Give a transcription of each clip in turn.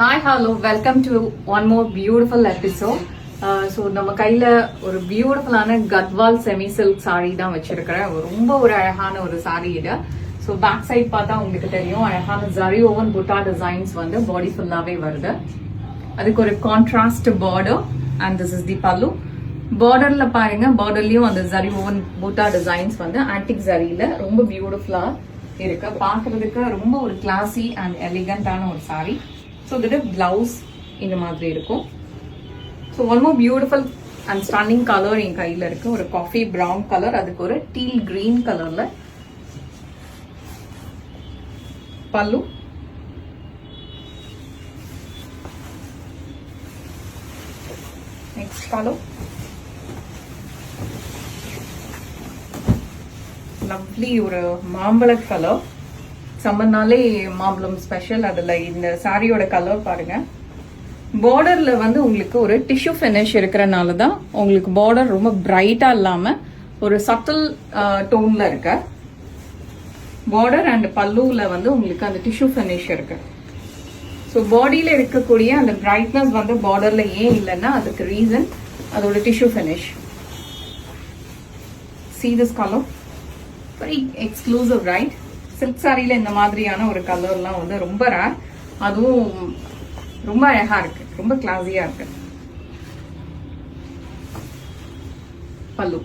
Hi, hello, welcome to one more beautiful episode. So நம்ம கையில ஒரு பியூட்டிஃபுல்லான கத்வால் செமி சில்க் சாரி தான் வச்சிருக்கிறேன். ரொம்ப ஒரு அழகான ஒரு சாரி இது. ஸோ பேக் சைட் பார்த்தா உங்களுக்கு தெரியும், அழகான ஜரி ஓவன் புட்டா டிசைன்ஸ் வந்து பாடி ஃபுல்லாவே வருது. அதுக்கு ஒரு contrast border and this is the பல்லு. பார்டர்ல பாருங்க, பார்டர்லயும் அந்த ஜரி ஓவன் புட்டா டிசைன்ஸ் வந்து ஆன்டிக் ஜரியில ரொம்ப பியூட்டிஃபுல்லா இருக்கு. பாக்குறதுக்கு ரொம்ப ஒரு கிளாசி அண்ட் எலிகண்டான ஒரு சாரி. ஸோ இதோட பிளவுஸ் இந்த மாதிரி இருக்கும். So one more beautiful and stunning colour என் கையில் இருக்கு. ஒரு காஃபி ப்ரௌன் கலர், அதுக்கு ஒரு டீல் கிரீன் கலர்ல பல்லு. நெக்ஸ்ட் கலர் லவ்லி ஒரு மாம்பழ கலர். சம்மர்னாலே மாம்பழம் ஸ்பெஷல். அதுல இந்த சாரியோட கலர் பாருங்க. பார்டர்ல வந்து உங்களுக்கு ஒரு டிஷ்யூ ஃபினிஷ் இருக்கிறனால தான் உங்களுக்கு பார்டர் ரொம்ப பிரைட்டா இல்லாம ஒரு சட்டில் டோன்ல இருக்கு. பார்டர் அண்ட் பல்லுல வந்து உங்களுக்கு அந்த டிஷ்யூ ஃபினிஷ் இருக்கு. ஸோ பாடியில இருக்கக்கூடிய அந்த பிரைட்னஸ் வந்து பார்டர்ல ஏன் இல்லைன்னா அதுக்கு ரீசன் அதோட tissue finish. See this color, very exclusive, right? Silk சாரியில இந்த மாதிரியான ஒரு கலர்லாம் வந்து ரொம்ப ரேர். அதுவும் ரொம்ப அழகா இருக்கு, ரொம்ப கிளாஸியா இருக்கு. பல்லு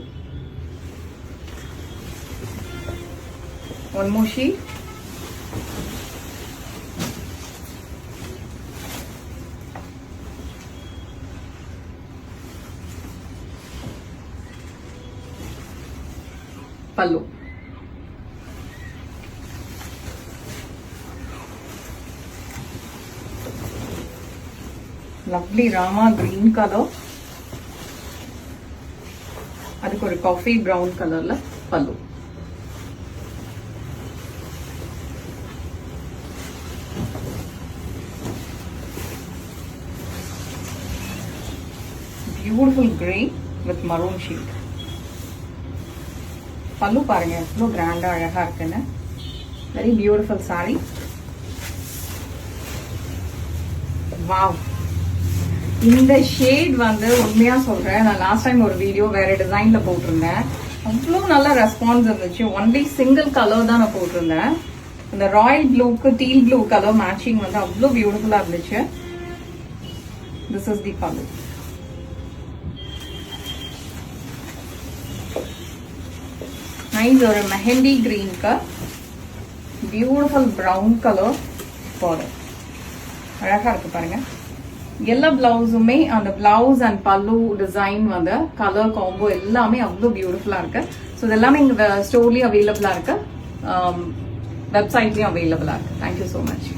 ஒன் மோர் ஷீட். பல்லு லவ்லி ராமா கிரீன் கலர், அதுக்கு ஒரு காஃபி பிரவுன் கலர்ல பல்லு. Beautiful grey with maroon sheet. பல்லு பாருங்க எவ்வளோ கிராண்டா அழகா இருக்குன்னு. Very beautiful sorry. வாவ், இந்த ஷேட் வந்து உண்மையா சொல்றேன், நான் லாஸ்ட் டைம் ஒரு வீடியோ வேற டிசைன்ல போட்டிருந்தேன். அவ்வளோ நல்ல ரெஸ்பான்ஸ் இருந்துச்சு. ஒன்லி சிங்கிள் கலர் தான் நான் போட்டிருந்தேன். இந்த ராயல் ப்ளூக்கு டீல் ப்ளூ கலர் மேட்சிங் வந்து அவ்வளோ பியூட்டிஃபுல்லா இருந்துச்சு. திஸ் இஸ் தி பல்லு. நைஸ் ஒரு மெஹந்தி கிரீனுக்கு பியூட்டிஃபுல் ப்ரௌன் கலர் பார்டர். அழகா இருக்கு பாருங்க. எல்லா பிளவுஸுமே அந்த பிளவுஸ் அண்ட் பல்லு டிசைன் வந்து கலர் காம்போ எல்லாமே அவ்வளோ பியூட்டிஃபுல்லா இருக்கு. ஸோ இதெல்லாமே இங்க ஸ்டோர்லயும் அவைலபிளா இருக்கு, வெப்சைட்லயும் அவைலபிளா இருக்கு. Thank you so much.